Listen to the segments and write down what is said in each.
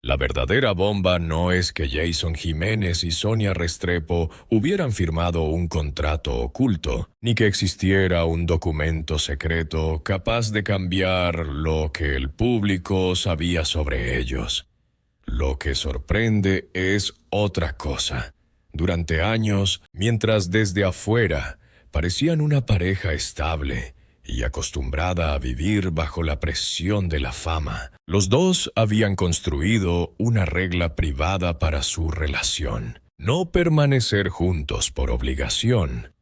La verdadera bomba no es que Jason Jiménez y Sonia Restrepo hubieran firmado un contrato oculto, ni que existiera un documento secreto capaz de cambiar lo que el público sabía sobre ellos. Lo que sorprende es otra cosa. Durante años, mientras desde afuera parecían una pareja estable y acostumbrada a vivir bajo la presión de la fama, los dos habían construido una regla privada para su relación: no permanecer juntos por obligación,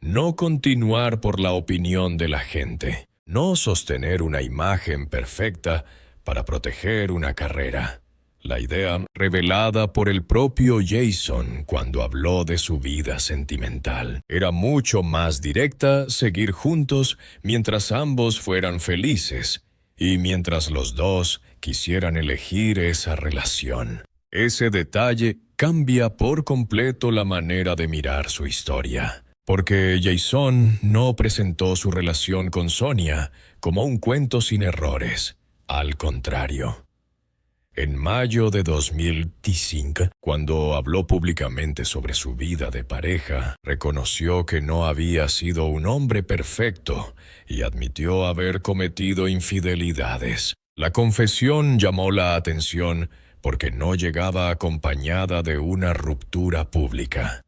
no continuar por la opinión de la gente, no sostener una imagen perfecta para proteger una carrera. La idea, revelada por el propio Jason cuando habló de su vida sentimental, era mucho más directa: seguir juntos mientras ambos fueran felices y mientras los dos quisieran elegir esa relación. Ese detalle cambia por completo la manera de mirar su historia, porque Jason no presentó su relación con Sonia como un cuento sin errores. Al contrario. En mayo de 2005, cuando habló públicamente sobre su vida de pareja, reconoció que no había sido un hombre perfecto y admitió haber cometido infidelidades. La confesión llamó la atención porque no llegaba acompañada de una ruptura pública.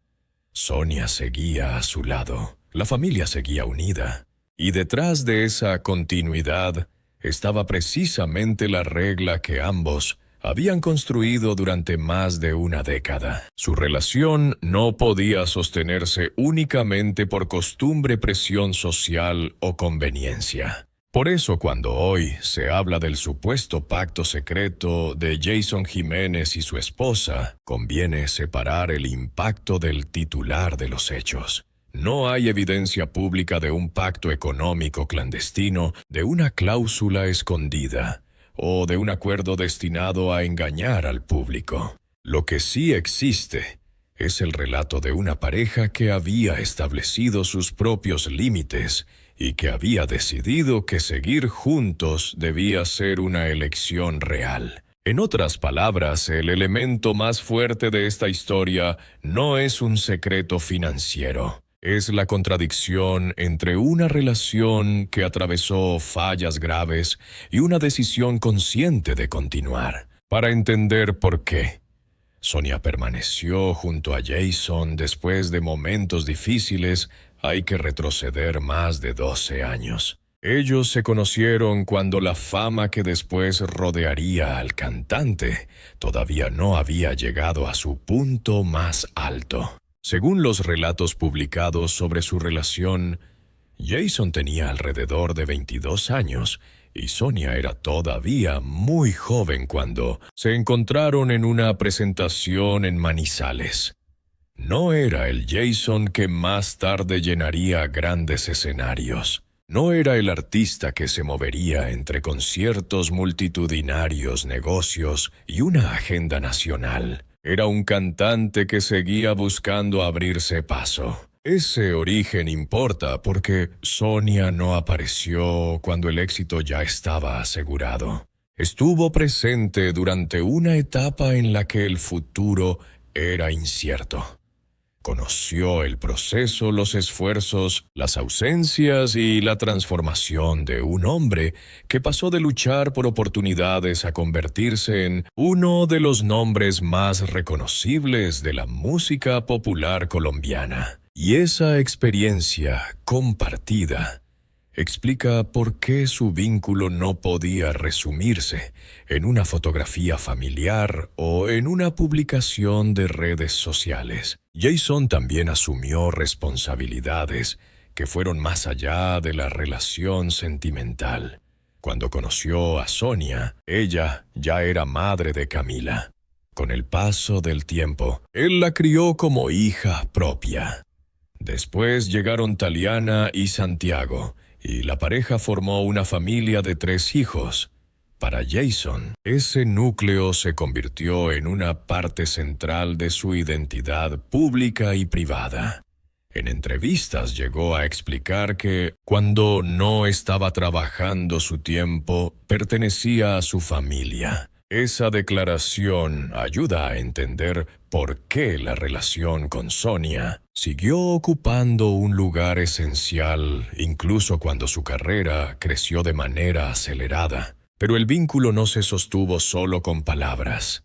Sonia seguía a su lado, la familia seguía unida, y detrás de esa continuidad estaba precisamente la regla que ambos habían construido durante más de una década. Su relación no podía sostenerse únicamente por costumbre, presión social o conveniencia. Por eso, cuando hoy se habla del supuesto pacto secreto de Jason Jiménez y su esposa, conviene separar el impacto del titular de los hechos. No hay evidencia pública de un pacto económico clandestino, de una cláusula escondida o de un acuerdo destinado a engañar al público. Lo que sí existe es el relato de una pareja que había establecido sus propios límites y que había decidido que seguir juntos debía ser una elección real. En otras palabras, el elemento más fuerte de esta historia no es un secreto financiero. Es la contradicción entre una relación que atravesó fallas graves y una decisión consciente de continuar. Para entender por qué Sonia permaneció junto a Jason después de momentos difíciles, hay que retroceder más de 12 años. Ellos se conocieron cuando la fama que después rodearía al cantante todavía no había llegado a su punto más alto. Según los relatos publicados sobre su relación, Jason tenía alrededor de 22 años y Sonia era todavía muy joven cuando se encontraron en una presentación en Manizales. No era el Jason que más tarde llenaría grandes escenarios. No era el artista que se movería entre conciertos multitudinarios, negocios y una agenda nacional. Era un cantante que seguía buscando abrirse paso. Ese origen importa porque Sonia no apareció cuando el éxito ya estaba asegurado. Estuvo presente durante una etapa en la que el futuro era incierto. Conoció el proceso, los esfuerzos, las ausencias y la transformación de un hombre que pasó de luchar por oportunidades a convertirse en uno de los nombres más reconocibles de la música popular colombiana. Y esa experiencia compartida explica por qué su vínculo no podía resumirse en una fotografía familiar o en una publicación de redes sociales. Jason también asumió responsabilidades que fueron más allá de la relación sentimental. Cuando conoció a Sonia, ella ya era madre de Camila. Con el paso del tiempo, él la crió como hija propia. Después llegaron Taliana y Santiago, y la pareja formó una familia de 3 hijos. Para Jason, ese núcleo se convirtió en una parte central de su identidad pública y privada. En entrevistas llegó a explicar que cuando no estaba trabajando su tiempo pertenecía a su familia. Esa declaración ayuda a entender por qué la relación con Sonia siguió ocupando un lugar esencial incluso cuando su carrera creció de manera acelerada. Pero el vínculo no se sostuvo solo con palabras.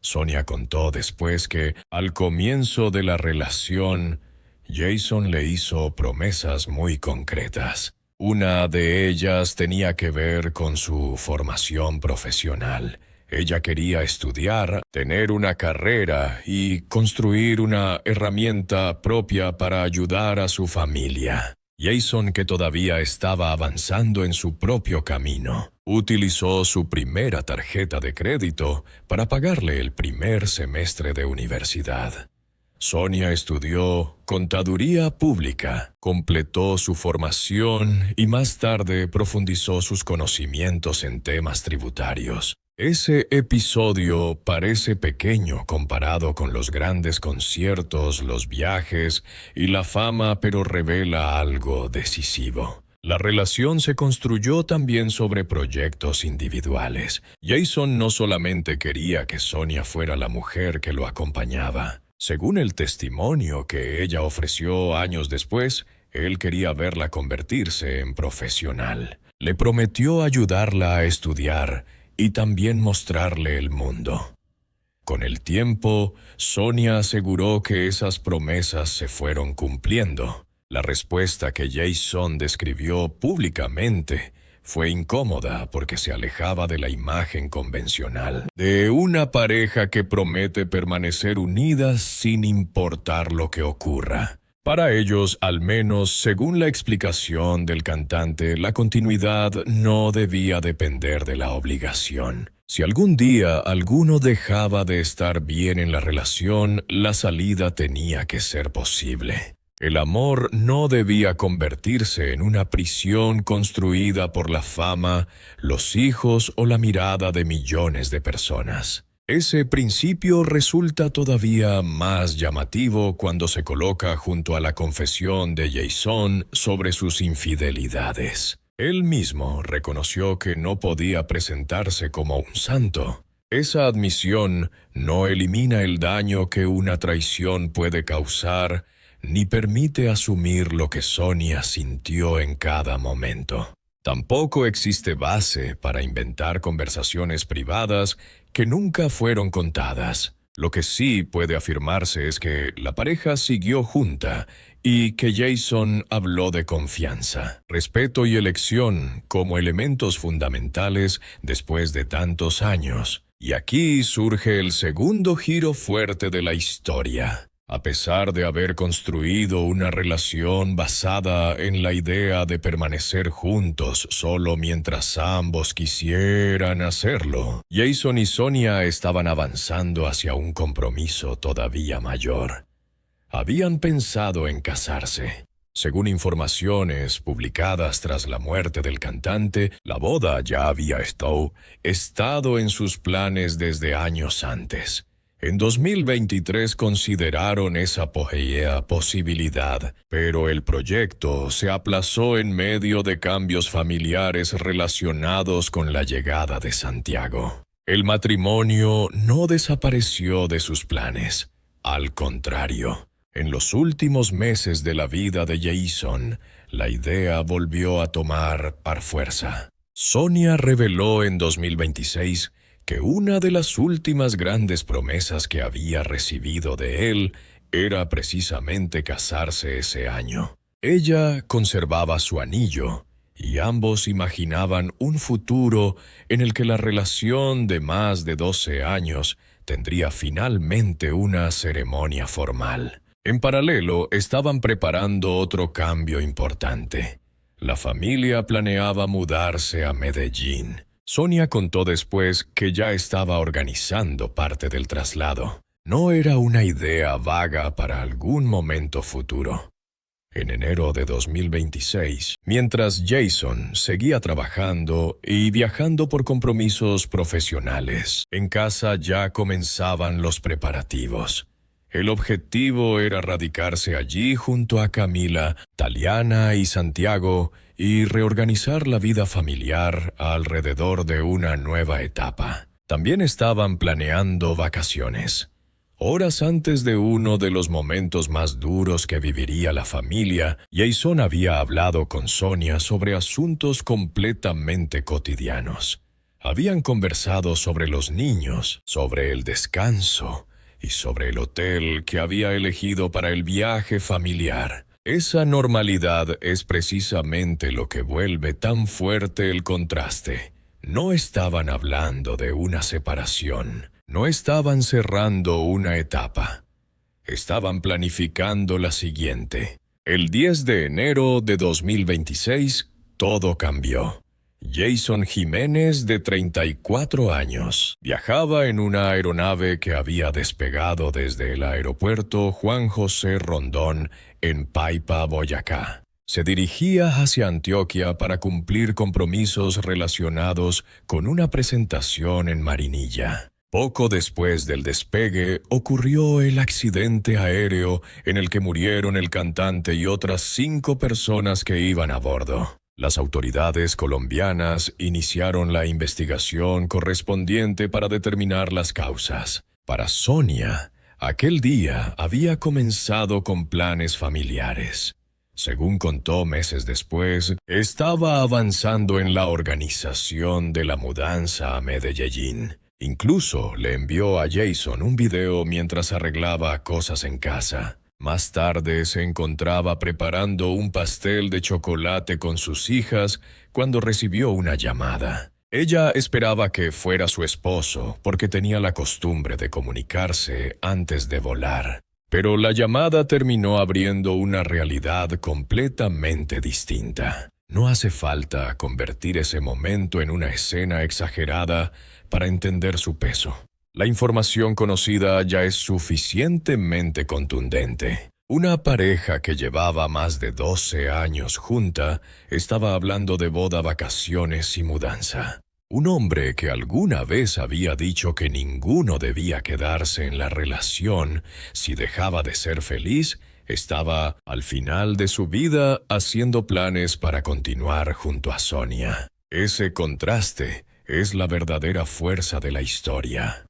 Sonia contó después que, al comienzo de la relación, Jason le hizo promesas muy concretas. Una de ellas tenía que ver con su formación profesional. Ella quería estudiar, tener una carrera y construir una herramienta propia para ayudar a su familia. Jason, que todavía estaba avanzando en su propio camino, utilizó su primera tarjeta de crédito para pagarle el primer semestre de universidad. Sonia estudió contaduría pública, completó su formación y más tarde profundizó sus conocimientos en temas tributarios. Ese episodio parece pequeño comparado con los grandes conciertos, los viajes y la fama, pero revela algo decisivo. La relación se construyó también sobre proyectos individuales. Jason no solamente quería que Sonia fuera la mujer que lo acompañaba. Según el testimonio que ella ofreció años después, él quería verla convertirse en profesional. Le prometió ayudarla a estudiar y también mostrarle el mundo. Con el tiempo, Sonia aseguró que esas promesas se fueron cumpliendo. La respuesta que Jason describió públicamente fue incómoda porque se alejaba de la imagen convencional de una pareja que promete permanecer unidas sin importar lo que ocurra. Para ellos, al menos según la explicación del cantante, la continuidad no debía depender de la obligación. Si algún día alguno dejaba de estar bien en la relación, la salida tenía que ser posible. El amor no debía convertirse en una prisión construida por la fama, los hijos o la mirada de millones de personas. Ese principio resulta todavía más llamativo cuando se coloca junto a la confesión de Jason sobre sus infidelidades. Él mismo reconoció que no podía presentarse como un santo. Esa admisión no elimina el daño que una traición puede causar, ni permite asumir lo que Sonia sintió en cada momento. Tampoco existe base para inventar conversaciones privadas que nunca fueron contadas. Lo que sí puede afirmarse es que la pareja siguió junta y que Jason habló de confianza, respeto y elección como elementos fundamentales después de tantos años. Y aquí surge el segundo giro fuerte de la historia. A pesar de haber construido una relación basada en la idea de permanecer juntos solo mientras ambos quisieran hacerlo, Jason y Sonia estaban avanzando hacia un compromiso todavía mayor. Habían pensado en casarse. Según informaciones publicadas tras la muerte del cantante, la boda ya había estado en sus planes desde años antes. En 2023 consideraron esa apogea posibilidad, pero el proyecto se aplazó en medio de cambios familiares relacionados con la llegada de Santiago. El matrimonio no desapareció de sus planes. Al contrario, en los últimos meses de la vida de Jason, la idea volvió a tomar fuerza. Sonia reveló en 2026 que una de las últimas grandes promesas que había recibido de él era precisamente casarse ese año. Ella conservaba su anillo, y ambos imaginaban un futuro en el que la relación de más de 12 años tendría finalmente una ceremonia formal. En paralelo, estaban preparando otro cambio importante. La familia planeaba mudarse a Medellín. Sonia contó después que ya estaba organizando parte del traslado. No era una idea vaga para algún momento futuro. En enero de 2026, mientras Jason seguía trabajando y viajando por compromisos profesionales, en casa ya comenzaban los preparativos. El objetivo era radicarse allí junto a Camila, Taliana y Santiago y reorganizar la vida familiar alrededor de una nueva etapa. También estaban planeando vacaciones. Horas antes de uno de los momentos más duros que viviría la familia, Jason había hablado con Sonia sobre asuntos completamente cotidianos. Habían conversado sobre los niños, sobre el descanso y sobre el hotel que había elegido para el viaje familiar. Esa normalidad es precisamente lo que vuelve tan fuerte el contraste. No estaban hablando de una separación, no estaban cerrando una etapa. Estaban planificando la siguiente. El 10 de enero de 2026, todo cambió. Jason Jiménez, de 34 años, viajaba en una aeronave que había despegado desde el aeropuerto Juan José Rondón en Paipa, Boyacá. Se dirigía hacia Antioquia para cumplir compromisos relacionados con una presentación en Marinilla. Poco después del despegue ocurrió el accidente aéreo en el que murieron el cantante y otras 5 personas que iban a bordo. Las autoridades colombianas iniciaron la investigación correspondiente para determinar las causas. Para Sonia, aquel día había comenzado con planes familiares. Según contó meses después, estaba avanzando en la organización de la mudanza a Medellín. Incluso le envió a Jason un video mientras arreglaba cosas en casa. Más tarde se encontraba preparando un pastel de chocolate con sus hijas cuando recibió una llamada. Ella esperaba que fuera su esposo porque tenía la costumbre de comunicarse antes de volar. Pero la llamada terminó abriendo una realidad completamente distinta. No hace falta convertir ese momento en una escena exagerada para entender su peso. La información conocida ya es suficientemente contundente. Una pareja que llevaba más de 12 años junta estaba hablando de boda, vacaciones y mudanza. Un hombre que alguna vez había dicho que ninguno debía quedarse en la relación si dejaba de ser feliz, estaba al final de su vida haciendo planes para continuar junto a Sonia. Ese contraste es la verdadera fuerza de la historia.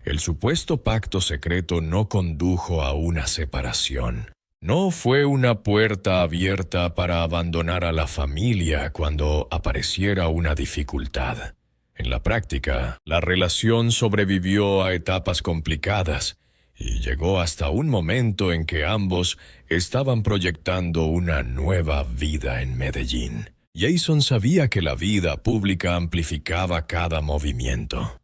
El supuesto pacto secreto no condujo a una separación. No fue una puerta abierta para abandonar a la familia cuando apareciera una dificultad. En la práctica, la relación sobrevivió a etapas complicadas y llegó hasta un momento en que ambos estaban proyectando una nueva vida en Medellín. Jason sabía que la vida pública amplificaba cada movimiento.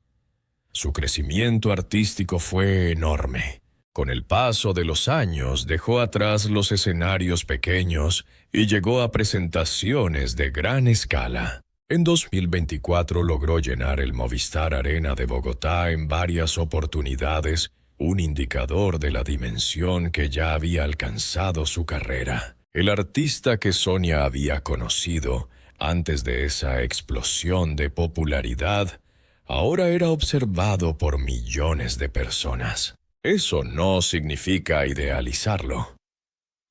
Su crecimiento artístico fue enorme. Con el paso de los años dejó atrás los escenarios pequeños y llegó a presentaciones de gran escala. En 2024 logró llenar el Movistar Arena de Bogotá en varias oportunidades, un indicador de la dimensión que ya había alcanzado su carrera. El artista que Sonia había conocido antes de esa explosión de popularidad ahora era observado por millones de personas. Eso no significa idealizarlo.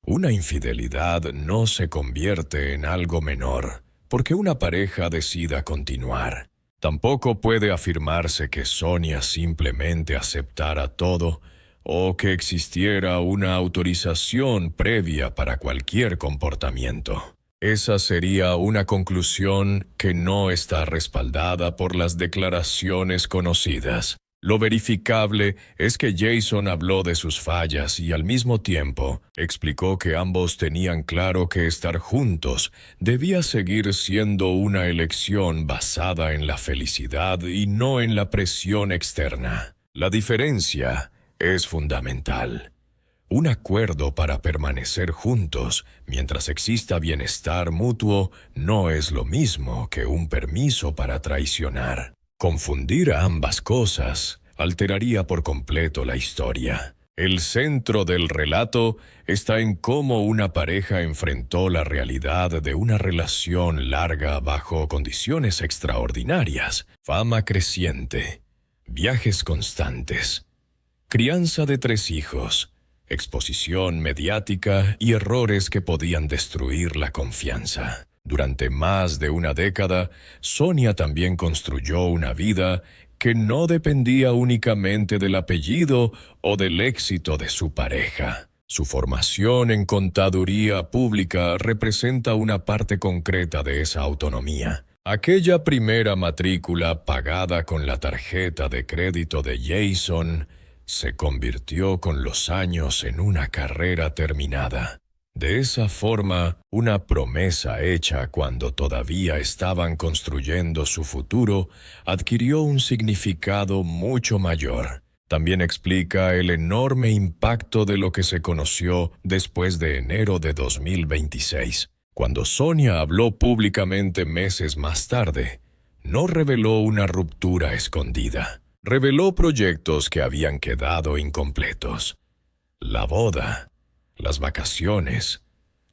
Una infidelidad no se convierte en algo menor porque una pareja decida continuar. Tampoco puede afirmarse que Sonia simplemente aceptara todo o que existiera una autorización previa para cualquier comportamiento. Esa sería una conclusión que no está respaldada por las declaraciones conocidas. Lo verificable es que Jason habló de sus fallas y al mismo tiempo explicó que ambos tenían claro que estar juntos debía seguir siendo una elección basada en la felicidad y no en la presión externa. La diferencia es fundamental. Un acuerdo para permanecer juntos mientras exista bienestar mutuo no es lo mismo que un permiso para traicionar. Confundir ambas cosas alteraría por completo la historia. El centro del relato está en cómo una pareja enfrentó la realidad de una relación larga bajo condiciones extraordinarias, fama creciente, viajes constantes, crianza de 3 hijos, exposición mediática y errores que podían destruir la confianza. Durante más de una década, Sonia también construyó una vida que no dependía únicamente del apellido o del éxito de su pareja. Su formación en contaduría pública representa una parte concreta de esa autonomía. Aquella primera matrícula pagada con la tarjeta de crédito de Jason se convirtió con los años en una carrera terminada. De esa forma, una promesa hecha cuando todavía estaban construyendo su futuro adquirió un significado mucho mayor. También explica el enorme impacto de lo que se conoció después de enero de 2026. Cuando Sonia habló públicamente meses más tarde, no reveló una ruptura escondida. Reveló proyectos que habían quedado incompletos. La boda, las vacaciones,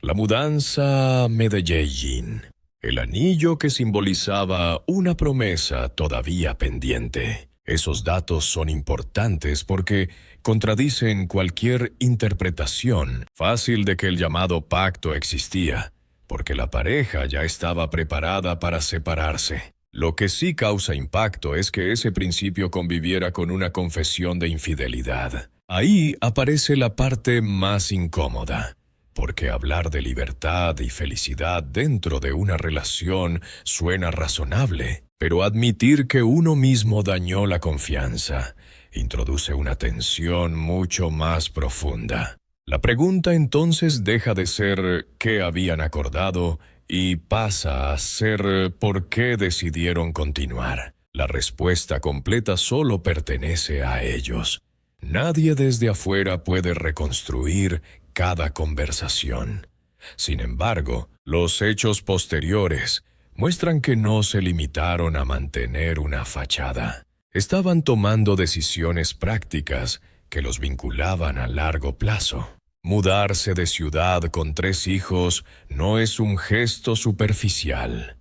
la mudanza a Medellín, el anillo que simbolizaba una promesa todavía pendiente. Esos datos son importantes porque contradicen cualquier interpretación fácil de que el llamado pacto existía, porque la pareja ya estaba preparada para separarse. Lo que sí causa impacto es que ese principio conviviera con una confesión de infidelidad. Ahí aparece la parte más incómoda, porque hablar de libertad y felicidad dentro de una relación suena razonable, pero admitir que uno mismo dañó la confianza introduce una tensión mucho más profunda. La pregunta entonces deja de ser qué habían acordado y pasa a ser por qué decidieron continuar. La respuesta completa solo pertenece a ellos. Nadie desde afuera puede reconstruir cada conversación. Sin embargo, los hechos posteriores muestran que no se limitaron a mantener una fachada. Estaban tomando decisiones prácticas que los vinculaban a largo plazo. Mudarse de ciudad con 3 hijos no es un gesto superficial.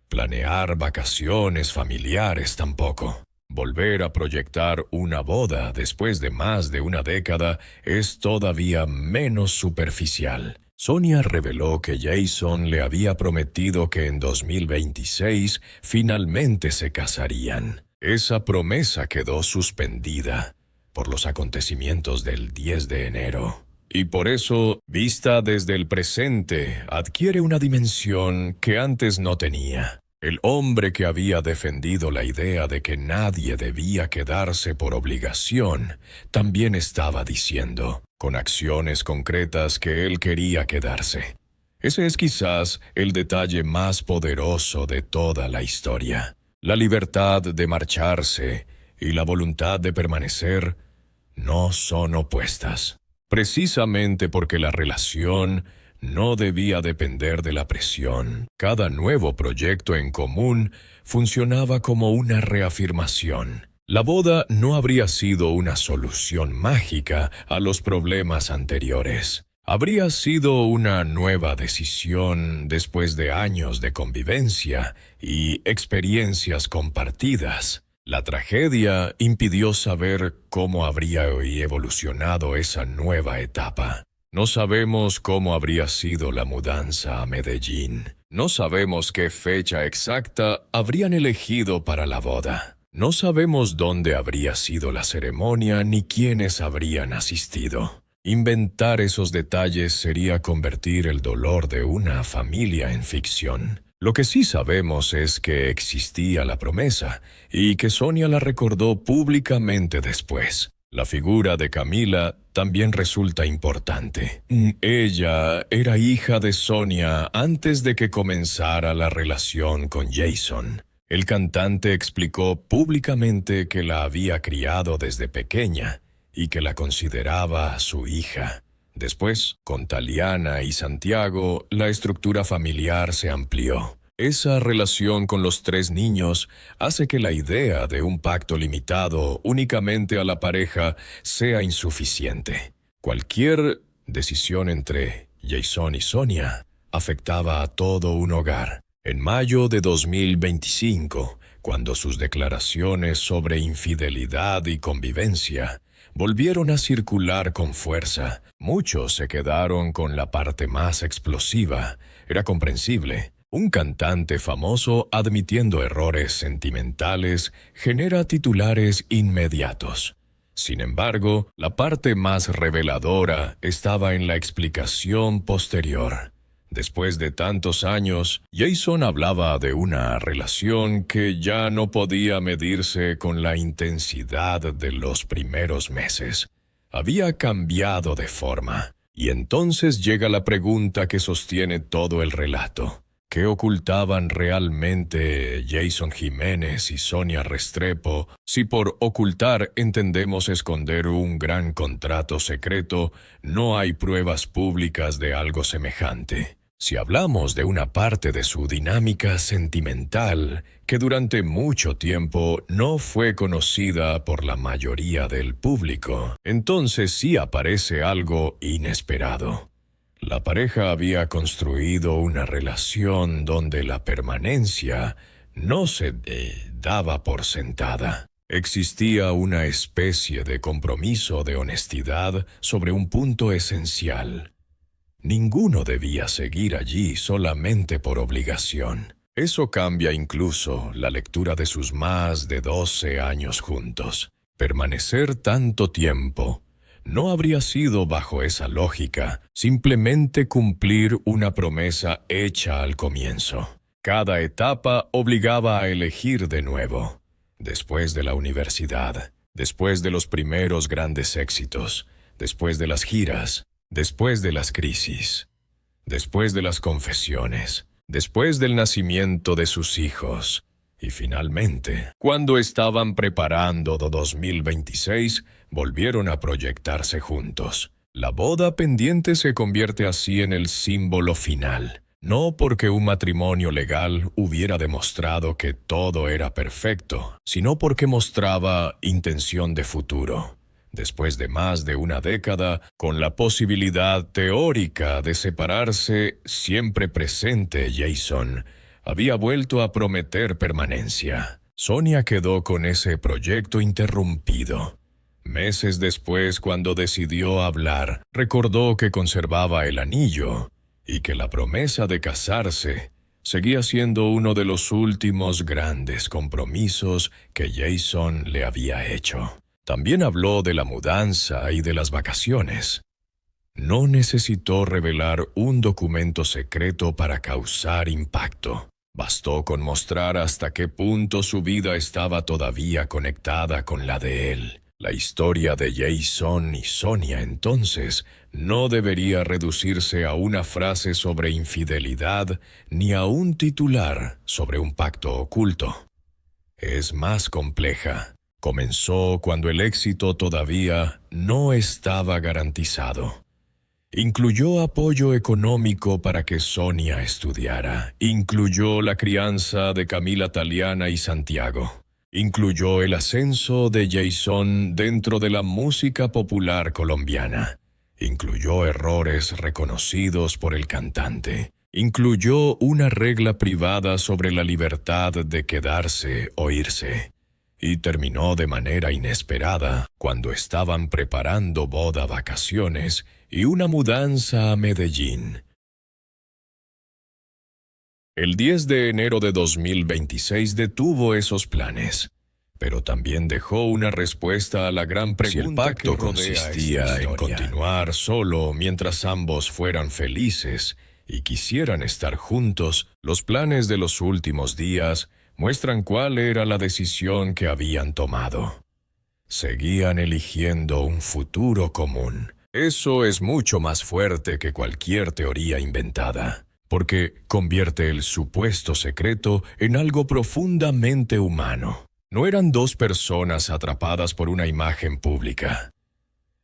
Planear vacaciones familiares tampoco. Volver a proyectar una boda después de más de una década es todavía menos superficial. Sonia reveló que Jason le había prometido que en 2026 finalmente se casarían. Esa promesa quedó suspendida por los acontecimientos del 10 de enero. Y por eso, vista desde el presente, adquiere una dimensión que antes no tenía. El hombre que había defendido la idea de que nadie debía quedarse por obligación, también estaba diciendo, con acciones concretas, que él quería quedarse. Ese es quizás el detalle más poderoso de toda la historia. La libertad de marcharse y la voluntad de permanecer no son opuestas. Precisamente porque la relación no debía depender de la presión. Cada nuevo proyecto en común funcionaba como una reafirmación. La boda no habría sido una solución mágica a los problemas anteriores. Habría sido una nueva decisión después de años de convivencia y experiencias compartidas. La tragedia impidió saber cómo habría evolucionado esa nueva etapa. No sabemos cómo habría sido la mudanza a Medellín. No sabemos qué fecha exacta habrían elegido para la boda. No sabemos dónde habría sido la ceremonia ni quiénes habrían asistido. Inventar esos detalles sería convertir el dolor de una familia en ficción. Lo que sí sabemos es que existía la promesa y que Sonia la recordó públicamente después. La figura de Camila también resulta importante. Ella era hija de Sonia antes de que comenzara la relación con Jason. El cantante explicó públicamente que la había criado desde pequeña y que la consideraba su hija. Después, con Taliana y Santiago, la estructura familiar se amplió. Esa relación con los 3 niños hace que la idea de un pacto limitado únicamente a la pareja sea insuficiente. Cualquier decisión entre Jason y Sonia afectaba a todo un hogar. En mayo de 2025, cuando sus declaraciones sobre infidelidad y convivencia volvieron a circular con fuerza, muchos se quedaron con la parte más explosiva. Era comprensible. Un cantante famoso admitiendo errores sentimentales genera titulares inmediatos. Sin embargo, la parte más reveladora estaba en la explicación posterior. Después de tantos años, Jason hablaba de una relación que ya no podía medirse con la intensidad de los primeros meses. Había cambiado de forma. Y entonces llega la pregunta que sostiene todo el relato. ¿Qué ocultaban realmente Jason Jiménez y Sonia Restrepo si por ocultar entendemos esconder un gran contrato secreto? No hay pruebas públicas de algo semejante. Si hablamos de una parte de su dinámica sentimental que durante mucho tiempo no fue conocida por la mayoría del público, entonces sí aparece algo inesperado. La pareja había construido una relación donde la permanencia no se daba por sentada. Existía una especie de compromiso de honestidad sobre un punto esencial. Ninguno debía seguir allí solamente por obligación. Eso cambia incluso la lectura de sus más de 12 años juntos. Permanecer tanto tiempo no habría sido bajo esa lógica, simplemente cumplir una promesa hecha al comienzo. Cada etapa obligaba a elegir de nuevo. Después de la universidad, después de los primeros grandes éxitos, después de las giras, después de las crisis, después de las confesiones, después del nacimiento de sus hijos, y finalmente, cuando estaban preparando 2026, volvieron a proyectarse juntos. La boda pendiente se convierte así en el símbolo final, no porque un matrimonio legal hubiera demostrado que todo era perfecto, sino porque mostraba intención de futuro. Después de más de una década, con la posibilidad teórica de separarse siempre presente, Jason había vuelto a prometer permanencia. Sonia quedó con ese proyecto interrumpido. Meses después, cuando decidió hablar, recordó que conservaba el anillo y que la promesa de casarse seguía siendo uno de los últimos grandes compromisos que Jason le había hecho. También habló de la mudanza y de las vacaciones. No necesitó revelar un documento secreto para causar impacto. Bastó con mostrar hasta qué punto su vida estaba todavía conectada con la de él. La historia de Jason y Sonia entonces no debería reducirse a una frase sobre infidelidad ni a un titular sobre un pacto oculto. Es más compleja. Comenzó cuando el éxito todavía no estaba garantizado. Incluyó apoyo económico para que Sonia estudiara. Incluyó la crianza de Camila Taliana y Santiago. Incluyó el ascenso de Jason dentro de la música popular colombiana. Incluyó errores reconocidos por el cantante. Incluyó una regla privada sobre la libertad de quedarse o irse. Y terminó de manera inesperada cuando estaban preparando boda, vacaciones y una mudanza a Medellín. El 10 de enero de 2026 detuvo esos planes, pero también dejó una respuesta a la gran pregunta. Si el pacto consistía en continuar solo mientras ambos fueran felices y quisieran estar juntos, los planes de los últimos días muestran cuál era la decisión que habían tomado. Seguían eligiendo un futuro común. Eso es mucho más fuerte que cualquier teoría inventada, porque convierte el supuesto secreto en algo profundamente humano. No eran dos personas atrapadas por una imagen pública.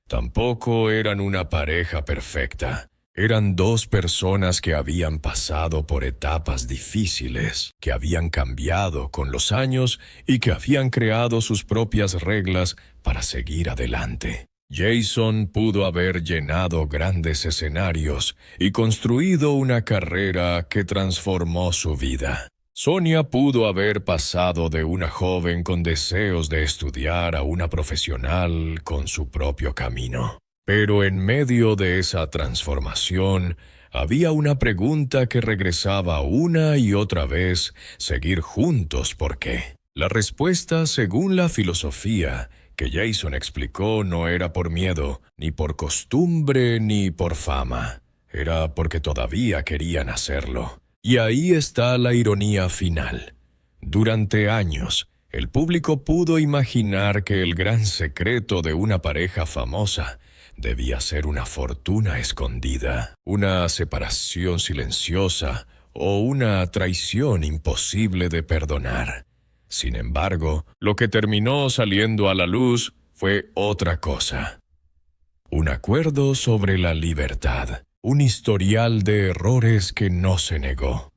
Tampoco eran una pareja perfecta. Eran dos personas que habían pasado por etapas difíciles, que habían cambiado con los años y que habían creado sus propias reglas para seguir adelante. Jason pudo haber llenado grandes escenarios y construido una carrera que transformó su vida. Sonia pudo haber pasado de una joven con deseos de estudiar a una profesional con su propio camino. Pero en medio de esa transformación, Había una pregunta que regresaba una y otra vez: seguir juntos, ¿por qué? La respuesta, según la filosofía que Jason explicó, no era por miedo, ni por costumbre, ni por fama. Era porque todavía querían hacerlo. Y ahí está la ironía final. Durante años, el público pudo imaginar que el gran secreto de una pareja famosa debía ser una fortuna escondida, una separación silenciosa o una traición imposible de perdonar. Sin embargo, lo que terminó saliendo a la luz fue otra cosa. Un acuerdo sobre la libertad, un historial de errores que no se negó.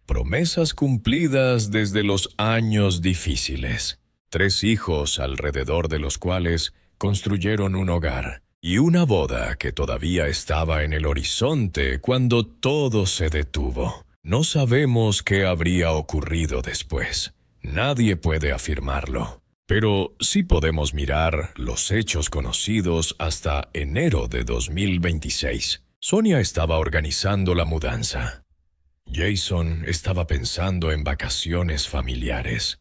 Promesas cumplidas desde los años difíciles. 3 hijos alrededor de los cuales construyeron un hogar. Y una boda que todavía estaba en el horizonte cuando todo se detuvo. No sabemos qué habría ocurrido después. Nadie puede afirmarlo. Pero sí podemos mirar los hechos conocidos hasta enero de 2026. Sonia estaba organizando la mudanza. Jason estaba pensando en vacaciones familiares.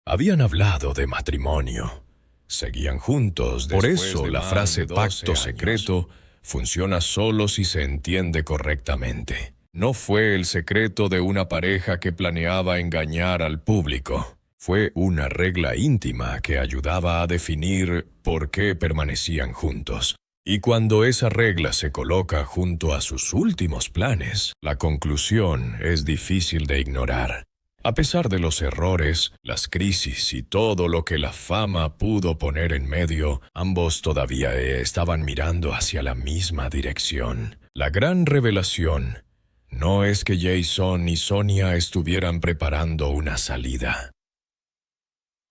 Habían hablado de matrimonio. Seguían juntos. Por eso la frase pacto secreto funciona solo si se entiende correctamente. No fue el secreto de una pareja que planeaba engañar al público. Fue una regla íntima que ayudaba a definir por qué permanecían juntos. Y cuando esa regla se coloca junto a sus últimos planes, la conclusión es difícil de ignorar. A pesar de los errores, las crisis y todo lo que la fama pudo poner en medio, ambos todavía estaban mirando hacia la misma dirección. La gran revelación no es que Jason y Sonia estuvieran preparando una salida.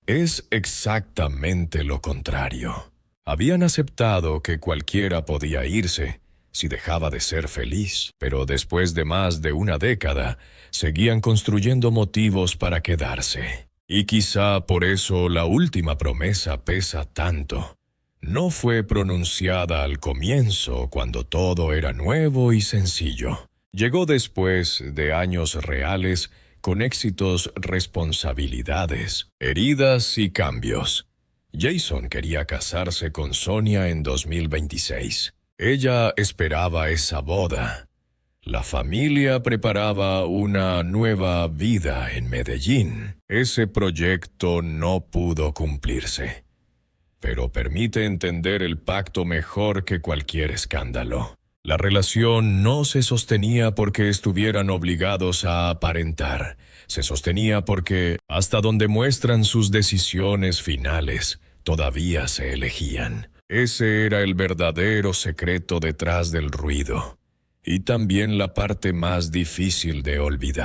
Es exactamente lo contrario. Habían aceptado que cualquiera podía irse si dejaba de ser feliz, pero después de más de una década, seguían construyendo motivos para quedarse. Y quizá por eso la última promesa pesa tanto. No fue pronunciada al comienzo, cuando todo era nuevo y sencillo. Llegó después de años reales, con éxitos, responsabilidades, heridas y cambios. Jason quería casarse con Sonia en 2026. Ella esperaba esa boda. La familia preparaba una nueva vida en Medellín. Ese proyecto no pudo cumplirse, pero permite entender el pacto mejor que cualquier escándalo. La relación no se sostenía porque estuvieran obligados a aparentar. Se sostenía porque, hasta donde muestran sus decisiones finales, todavía se elegían. Ese era el verdadero secreto detrás del ruido. Y también la parte más difícil de olvidar.